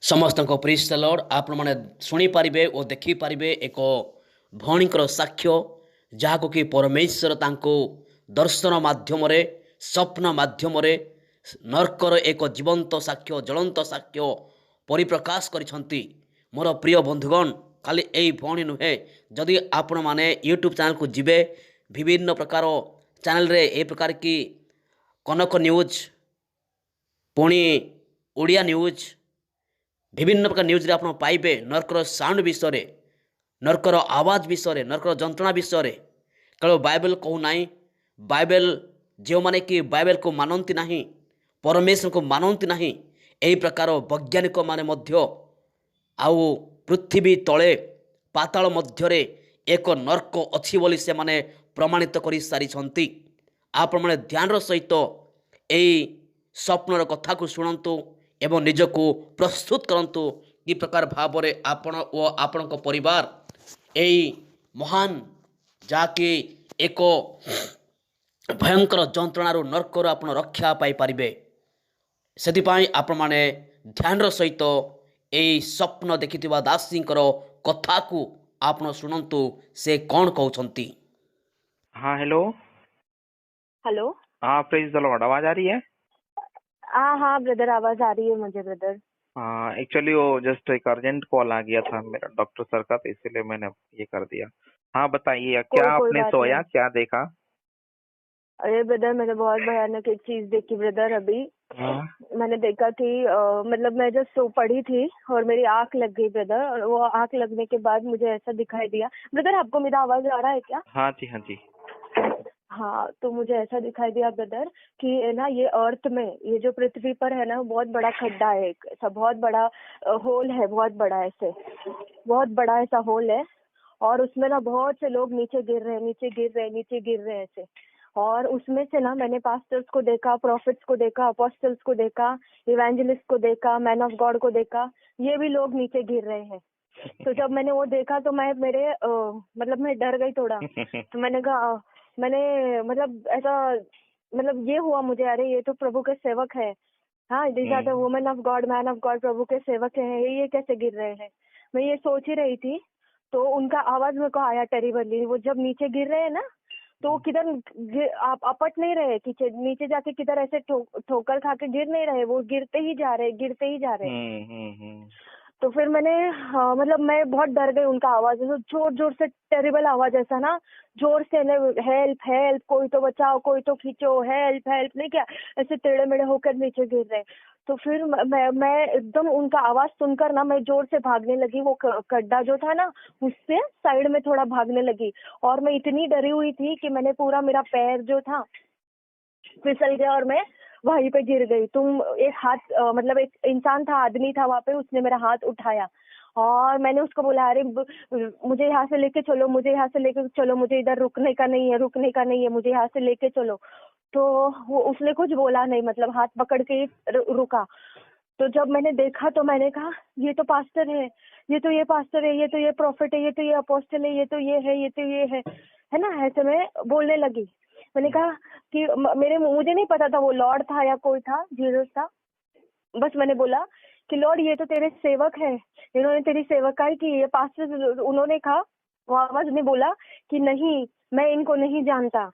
समस्त को praise the Lord. आपण माने सुनी पारिबे और देखि पारिबे एक भौणीकर साक्ष्य जहाको कि परमेश्वर तांको दर्शन माध्यम रे स्वप्न माध्यम रे नरकर एक जीवंत साक्ष्य ज्वलंत साक्ष्य परिप्रकाश करिसंती। मोर प्रिय बंधुगण, खाली एई भौणी नुहे, जदि आपण माने यूट्यूब चैनल को जिबे विभिन्न प्रकार चैनल रे ए प्रकार की कनक न्यूज पुणी ओडिया न्यूज विभिन्न प्रकार न्यूज रे आपण पाइबे नरकर साउंड विषय, नरकर आवाज विषय, नरकर जंत्रणा विषय। केवल बाइबल कहू नहीं, बाइबल जो माने कि बाइबल को मानती नहीं, परमेश्वर को मानती नहीं, यही प्रकार वैज्ञानिक माने मध्य आउ पृथ्वी तले पाताल मध्यरे एक नर्क अच्छी बोली से माने प्रमाणित कर सारी। आपण माने ध्यान सहित यही स्वप्नर कथा को शुणु एवं निजको प्रस्तुत करंतु कि प्रकार भाव में आपण और आपण परिवार यही महान जाकि एक भयंकर जंत्रणार नर्कर आपण रक्षा पाई पारिबे। सेतिपाई आपण माने ध्यान सहित यही स्वप्न देखिथिबा दासींकर कथा को आपण शुणु से कौन कहउछंती। हाँ हेलो। हेलो। हाँ प्रेज द लॉर्ड, आवाज आ रही है? हाँ हाँ ब्रदर, आवाज आ रही है मुझे ब्रदर। हाँ एक्चुअली वो जस्ट एक अर्जेंट कॉल आ गया था मेरा डॉक्टर सर का, तो इसीलिए मैंने ये कर दिया। हाँ बताइए, क्या कोई आपने बात सोया, नहीं। क्या देखा? अरे ब्रदर, मैंने बहुत भयानक एक चीज देखी ब्रदर अभी। हाँ मैंने देखा कि मतलब मैं जब सो पड़ी थी और मेरी आंख लग गई ब्रदर, और वो आंख लगने के बाद मुझे ऐसा दिखाई दिया। ब्रदर आपको मेरा आवाज आ रहा है क्या? हाँ जी, हाँ जी। हाँ, तो मुझे ऐसा दिखाई दिया ब्रदर कि है ना, ये अर्थ में, ये जो पृथ्वी पर है ना, बहुत बड़ा खड्डा है, एक ऐसा बहुत बड़ा होल है, बहुत बड़ा ऐसे, बहुत बड़ा ऐसा होल है। और उसमें ना बहुत से लोग नीचे गिर रहे हैं, नीचे गिर रहे हैं, नीचे गिर रहे हैं ऐसे। और उसमें से ना मैंने पास्टर्स को देखा, प्रॉफिट्स को देखा, अपोस्टल्स को देखा, इवेंजलिस्ट को देखा, मैन ऑफ गॉड को देखा, ये भी लोग नीचे गिर रहे हैं। तो जब मैंने वो देखा तो मैं मतलब मैं डर गई थोड़ा। तो मैंने कहा मैंने मतलब ऐसा मतलब ये हुआ मुझे, अरे ये तो प्रभु के सेवक है। हाँ, these are the women of God, man of God, प्रभु के सेवक है, ये कैसे गिर रहे हैं? मैं ये सोच ही रही थी। तो उनका आवाज मेरे को आया टेरिबली। वो जब नीचे गिर रहे हैं ना, तो वो किधर आप अपट नहीं रहे कि नीचे जाके किधर ऐसे ठोकर खा के गिर नहीं रहे, वो गिरते ही जा रहे, गिरते ही जा रहे। तो फिर मैंने मतलब मैं बहुत डर गई उनका आवाज, तो जोर जोर से टेरिबल आवाज, ऐसा ना जोर से, हेल्प हेल्प, कोई तो बचाओ, कोई तो खींचो, हेल्प हेल्प, नहीं क्या, ऐसे टेढ़े मेढ़े होकर नीचे गिर रहे। तो फिर मैं एकदम उनका आवाज सुनकर ना मैं जोर से भागने लगी। वो गड्ढा जो था ना, उससे साइड में थोड़ा भागने लगी। और मैं इतनी डरी हुई थी कि मैंने पूरा, मेरा पैर जो था फिसल गया और मैं वहीं पे गिर गई। एक हाथ मतलब एक इंसान था, आदमी था वहाँ पे, उसने मेरा हाथ उठाया और मैंने उसको बोला, अरे मुझे यहाँ से लेके चलो, मुझे यहाँ से लेके चलो, मुझे इधर रुकने का नहीं है, रुकने का नहीं है, मुझे यहाँ से लेके चलो। तो वो उसने कुछ बोला नहीं, मतलब हाथ पकड़ के ही रुका। तो जब मैंने देखा तो मैंने कहा, ये तो पास्टर है, ये तो ये पास्टर है, ये तो ये प्रॉफिट है, ये तो ये अपोस्टल है, ये तो ये है, ये तो ये है ना, ऐसे मैं बोलने लगी। मैंने कहा कि मुझे नहीं पता था वो लॉर्ड था या कोई था, जीसस था। बस मैंने बोला कि लॉर्ड, ये तो तेरे सेवक है, इन्होंने तेरी सेवकाई की। ये पास्टर, उन्होंने कहा, वो आवाज ने बोला कि नहीं, मैं इनको नहीं जानता।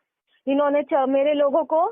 इन्होंने मेरे लोगों को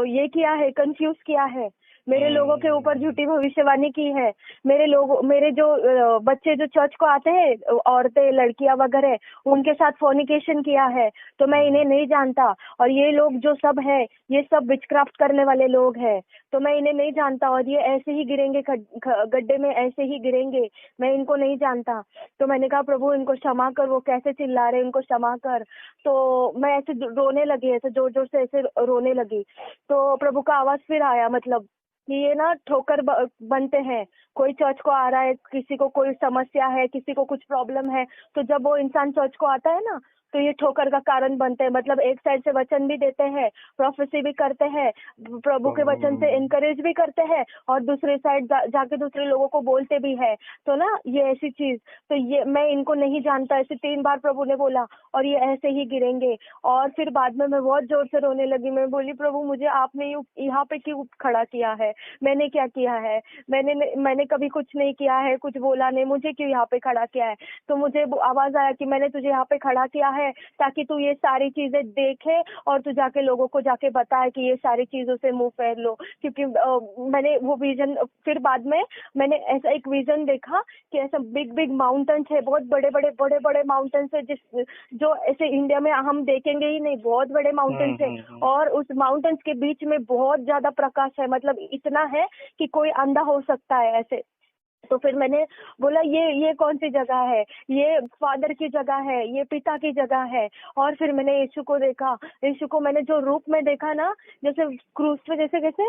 ये किया है, कंफ्यूज किया है, मेरे लोगों के ऊपर झूठी भविष्यवाणी की है। मेरे जो बच्चे जो चर्च को आते हैं, औरतें, लड़कियां वगैरह, उनके साथ फोर्निकेशन किया है। तो मैं इन्हें नहीं जानता। और ये लोग जो सब है, ये सब विचक्राफ्ट करने वाले लोग हैं। तो मैं इन्हें नहीं जानता और ये ऐसे ही गिरेंगे, गड्ढे में ऐसे ही गिरेंगे, मैं इनको नहीं जानता। तो मैंने कहा, प्रभु इनको क्षमा कर, वो कैसे चिल्ला रहे, इनको क्षमा कर। तो मैं ऐसे रोने लगी, ऐसे जोर जोर से ऐसे रोने लगी। तो प्रभु का आवाज फिर आया, मतलब कि ये ना ठोकर बनते हैं। कोई चर्च को आ रहा है, किसी को कोई समस्या है, किसी को कुछ प्रॉब्लम है, तो जब वो इंसान चर्च को आता है ना, तो ये ठोकर का कारण बनते हैं। मतलब एक साइड से वचन भी देते हैं, प्रोफेसी भी करते हैं, प्रभु के वचन से इनकरेज भी करते हैं, और दूसरे साइड जाके दूसरे लोगों को बोलते भी है। तो ना ये ऐसी चीज, तो ये मैं इनको नहीं जानता, ऐसे 3 बार प्रभु ने बोला, और ये ऐसे ही गिरेंगे। और फिर बाद में मैं बहुत जोर से रोने लगी। मैं बोली, प्रभु मुझे आपने यहाँ पे क्यों खड़ा किया है? मैंने क्या किया है? मैंने कभी कुछ नहीं किया है, कुछ बोला नहीं, मुझे क्यों यहाँ पे खड़ा किया है? तो मुझे वो आवाज आया कि मैंने तुझे यहाँ पे खड़ा किया है ताकि तू ये सारी चीजें देखे और तू जाके लोगों को जाके बताए कि ये सारी चीजों से मुंह फेर लो। क्योंकि मैंने वो विजन, फिर बाद में मैंने ऐसा एक विजन देखा कि ऐसा बिग बिग माउंटेन्स है, बहुत बड़े बड़े माउंटेन्स है, जो ऐसे इंडिया में हम देखेंगे ही नहीं, बहुत बड़े माउंटेन्स है। और उस माउंटेन्स के बीच में बहुत ज्यादा प्रकाश है, मतलब इतना है कि कोई अंधा हो सकता है ऐसे। तो फिर मैंने बोला, ये कौन सी जगह है? ये फादर की जगह है, ये पिता की जगह है। और फिर मैंने यीशु को देखा। यीशु को मैंने जो रूप में देखा ना, जैसे क्रूस पे जैसे कैसे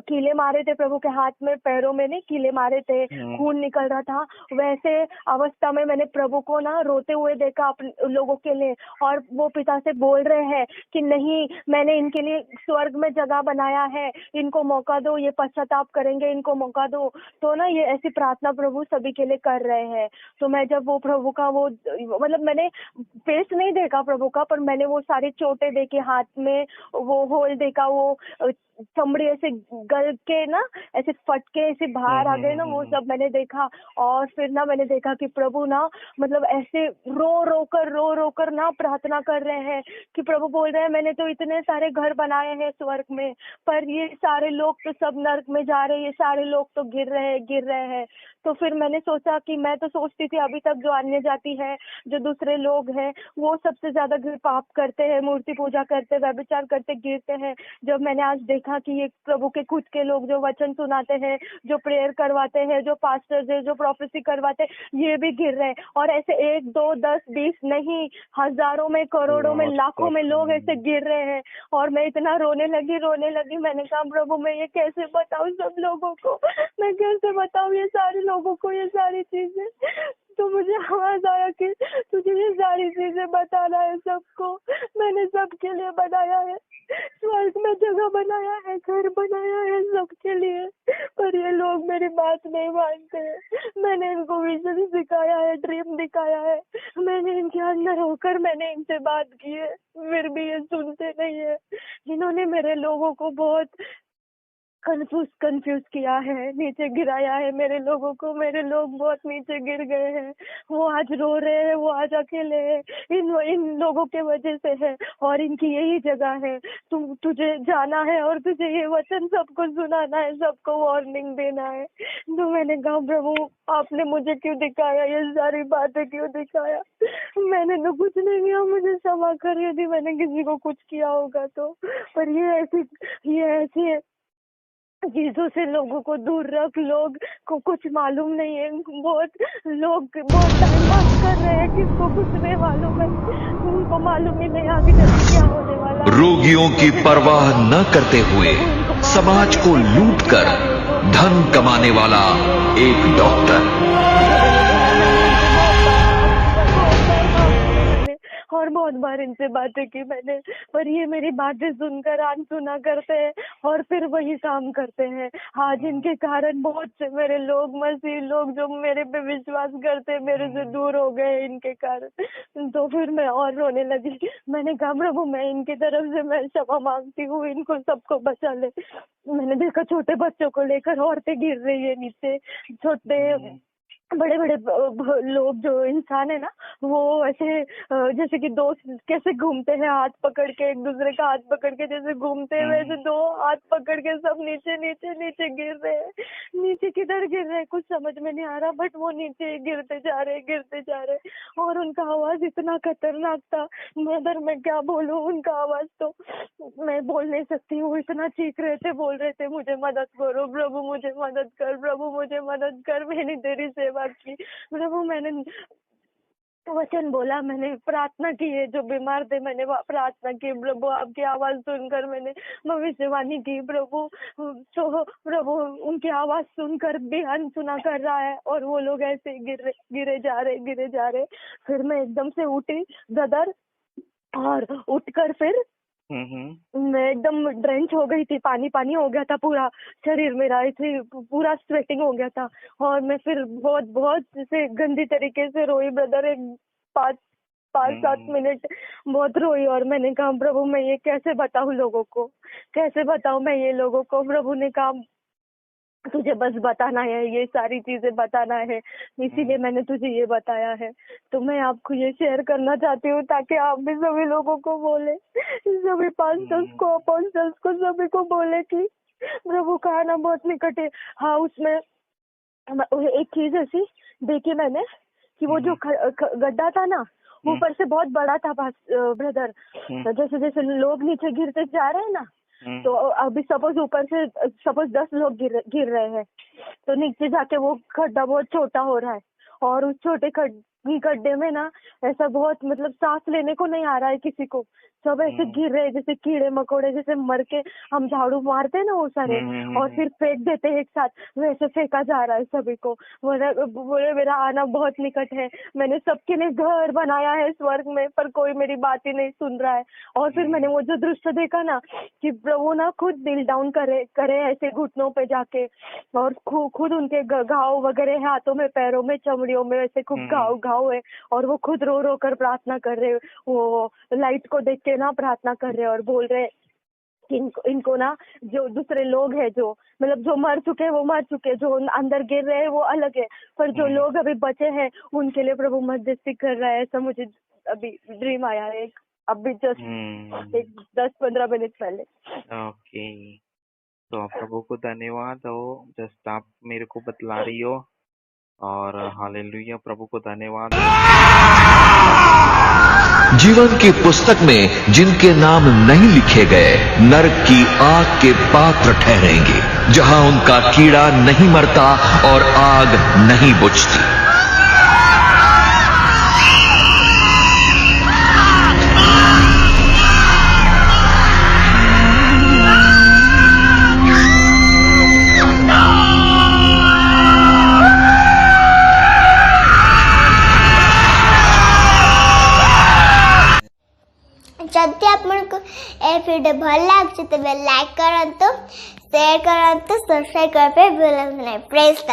कीले मारे थे प्रभु के हाथ में, पैरों में नहीं कीले मारे थे, खून निकल रहा था, वैसे अवस्था में मैंने प्रभु को ना रोते हुए देखा अपने लोगों के लिए। और वो पिता से बोल रहे हैं कि नहीं, मैंने इनके लिए स्वर्ग में जगह बनाया है, इनको मौका दो, ये पश्चाताप करेंगे, इनको मौका दो। तो ना ये ऐसी प्रार्थना प्रभु सभी के लिए कर रहे हैं। तो मैं जब वो प्रभु का वो, मतलब मैंने फेस नहीं देखा प्रभु का, पर मैंने वो सारी चोटें देखी, हाथ में वो होल देखा, वो चमड़ी ऐसे गल के ना ऐसे फटके ऐसे बाहर आ गए ना, वो सब मैंने देखा। और फिर ना मैंने देखा कि प्रभु ना मतलब ऐसे रो कर ना प्रार्थना कर रहे हैं कि प्रभु बोल रहे हैं, मैंने तो इतने सारे घर बनाए हैं स्वर्ग में, पर ये सारे लोग तो सब नर्क में जा रहे हैं, ये सारे लोग तो गिर रहे हैं। तो फिर मैंने सोचा कि मैं तो सोचती थी अभी तक जो अन्य जाति है, जो दूसरे लोग हैं, वो सबसे ज्यादा पाप करते हैं, मूर्ति पूजा करते, व्यभिचार करते, गिरते हैं। जब मैंने आज देखा कि ये प्रभु के खुद के लोग जो वचन सुनाते हैं, जो प्रेयर करवाते हैं, जो पास्टर्स है, जो प्रोफेसी करवाते हैं, ये भी गिर रहे हैं। और ऐसे 1 2 10 20 नहीं, हजारों में, करोड़ों में, लाखों में लोग ऐसे गिर रहे हैं। और मैं इतना रोने लगी। मैंने कहा, प्रभु मैं ये कैसे बताऊं सब लोगों को, मैं कैसे बताऊं ये सारे लोगों को ये सारी चीजें? तो मुझे आवाज आया कि तुझे ये सारी चीजें बताना है सबको। मैंने सबके लिए बनाया है, स्वर्ग में जगह बनाया है, घर बनाया है सबके लिए, पर ये लोग मेरी बात नहीं मानते हैं। मैंने इनको विजन सिखाया है, ड्रीम दिखाया है, मैंने इनके अंदर होकर मैंने इनसे बात की है, फिर भी ये सुनते नहीं है। इन्होंने मेरे लोगों को बहुत कंफ्यूज किया है, नीचे गिराया है मेरे लोगों को। मेरे लोग बहुत नीचे गिर गए हैं, वो आज रो रहे हैं, वो आज अकेले हैं, इन लोगों के वजह से है, और इनकी यही जगह है। तुझे जाना है और तुझे ये वचन सबको सुनाना है, सबको वार्निंग देना है। तो मैंने कहा, प्रभु आपने मुझे क्यों दिखाया ये सारी बातें, क्यों दिखाया? मैंने तो कुछ नहीं किया, मुझे क्षमा कर यदि मैंने किसी को कुछ किया होगा तो। पर ये ऐसी चीजों से लोगों को दूर रख, लोग को कुछ मालूम नहीं है, बहुत लोग बहुत टाइम पास कर रहे हैं, किसको कुछ नहीं मालूम है, उनको मालूम ही नहीं आगे चल क्या होने वाला है। रोगियों की परवाह न करते हुए प्रभु इनको माफ समाज करे, को मैं लूटकर बेचारे को धन कमाने वाला एक डॉक्टर। और बहुत बार इनसे बातें की मैंने, पर ये मेरी बातें सुनकर अनसुना करते हैं और फिर वही काम करते हैं। आज इनके कारण बहुत से मेरे लोग, मसीह लोग जो मेरे पे विश्वास करते, मेरे से दूर हो गए इनके कारण। तो फिर मैं और रोने लगी। मैंने कहा, प्रभु मैं इनकी तरफ से मैं क्षमा मांगती हूँ, इनको सबको बचा ले। मैंने देखा छोटे बच्चों को लेकर औरतें गिर रही है नीचे, छोटे बड़े बड़े लोग जो इंसान है ना, वो ऐसे जैसे कि दोस्त कैसे घूमते हैं हाथ पकड़ के, एक दूसरे का हाथ पकड़ के जैसे घूमते हैं, वैसे 2 हाथ पकड़ के सब नीचे नीचे नीचे गिर रहे हैं। नीचे किधर गिर रहे हैं कुछ समझ में नहीं आ रहा, बट वो नीचे गिरते जा रहे। और उनका आवाज इतना खतरनाक था, मदर मैं क्या बोलूं, उनका आवाज तो मैं बोल नहीं सकती हूँ, इतना चीख रहे थे, बोल रहे थे, मुझे मदद करो प्रभु, मुझे मदद कर प्रभु, मुझे मदद कर। मैंने तेरी सेवा की प्रभु, मैंने वचन बोला, मैंने प्रार्थना की है, जो बीमार थे मैंने प्रार्थना की प्रभु, आपकी आवाज सुनकर मैंने भविष्यवाणी की प्रभु। तो प्रभु उनकी आवाज सुनकर बिहान सुना कर रहा है और वो लोग ऐसे ही गिरे जा रहे। फिर मैं एकदम से उठी ब्रदर, और उठकर फिर मैं एकदम ड्रेंच हो गई थी, पानी हो गया था पूरा शरीर मेरा, ऐसे पूरा स्वेटिंग हो गया था। और मैं फिर बहुत से गंदी तरीके से रोई ब्रदर, एक 5-7 मिनट बहुत रोई। और मैंने कहा प्रभु मैं ये कैसे बताऊं लोगों को, कैसे बताऊं मैं ये लोगों को। प्रभु ने कहा तुझे बस बताना है, ये सारी चीजें बताना है, इसीलिए मैंने तुझे ये बताया है। तो मैं आपको ये शेयर करना चाहती हूँ ताकि आप भी सभी लोगों को बोले, सभी पास्टर्स को, अपोस्टल्स को, सभी को बोले कि प्रभु का आना बहुत निकट है। हाँ, उसमें एक चीज ऐसी देखी मैंने कि वो जो गड्ढा था ना, ऊपर से बहुत बड़ा था ब्रदर। जैसे जैसे लोग नीचे गिरते जा रहे हैं ना, तो अभी सपोज ऊपर से 10 लोग गिर रहे हैं, तो नीचे जाके वो गड्ढा बहुत छोटा हो रहा है। और उस छोटे गड्ढे में ना ऐसा बहुत मतलब सांस लेने को नहीं आ रहा है किसी को, सब ऐसे गिर रहे हैं जैसे कीड़े मकोड़े, जैसे मर के हम झाड़ू मारते हैं ना वो सारे, और फिर फेंक देते हैं एक साथ, वैसे फेंका जा रहा है सभी को। बोले मेरा आना बहुत निकट है, मैंने सबके लिए घर बनाया है स्वर्ग में, पर कोई मेरी बात ही नहीं सुन रहा है। और फिर मैंने वो जो दृश्य देखा ना कि प्रभु ना खुद दिल डाउन करे ऐसे घुटनों पे जाके, और खुद उनके घाव वगैरह हाथों में, पैरों में, चमड़ियों में ऐसे खूब घाव है, और वो खुद रो रो कर प्रार्थना कर रहे, वो लाइट को देख के ना प्रार्थना कर रहे और बोल रहे कि इनको ना जो दूसरे लोग हैं, जो मतलब जो मर चुके हैं वो मर चुके, जो अंदर गिर रहे हैं वो अलग है, पर जो लोग अभी बचे हैं उनके लिए प्रभु मध्यस्थी कर रहा है। ऐसा मुझे अभी ड्रीम आया है, अभी जस्ट एक 10-15 मिनट पहले। ओके, तो आप प्रभु को धन्यवाद हो, जस्ट आप मेरे को बतला रही हो, और हालेलुया, प्रभु को धन्यवाद। जीवन की पुस्तक में जिनके नाम नहीं लिखे गए नरक की आग के पात्र ठहरेंगे, जहां उनका कीड़ा नहीं मरता और आग नहीं बुझती। ଯଦି ଆପଣଙ୍କୁ ଏ ଭିଡ଼ିଓ ଭଲ ଲାଗୁଛି ତେବେ ଲାଇକ୍ କରନ୍ତୁ, ସେୟାର କରନ୍ତୁ, ସବସ୍କ୍ରାଇବ୍ କରିବା ପାଇଁ ଭୁଲନ୍ତୁ ନାହିଁ। ପ୍ରେଜ୍ ଦ